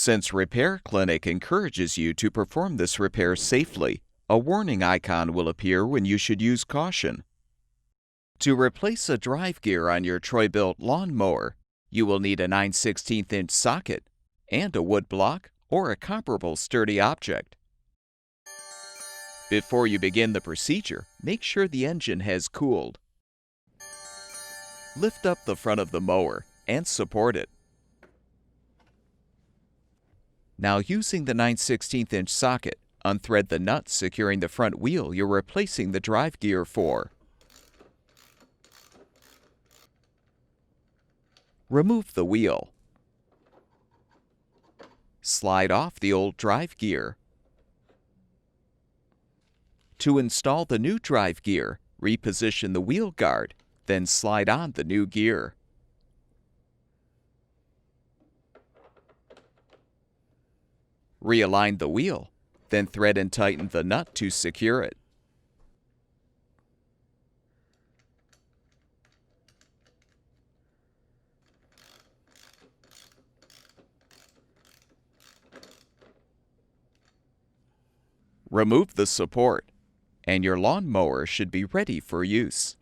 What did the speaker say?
Since Repair Clinic encourages you to perform this repair safely, a warning icon will appear when you should use caution. To replace a drive gear on your Troy-Bilt lawn mower, you will need a 9/16" socket and a wood block or a comparable sturdy object. Before you begin the procedure, make sure the engine has cooled. Lift up the front of the mower and support it. Now, using the 9/16" socket, unthread the nut securing the front wheel you're replacing the drive gear for. Remove the wheel. Slide off the old drive gear. To install the new drive gear, reposition the wheel guard, then slide on the new gear. Realign the wheel, then thread and tighten the nut to secure it. Remove the support, and your lawn mower should be ready for use.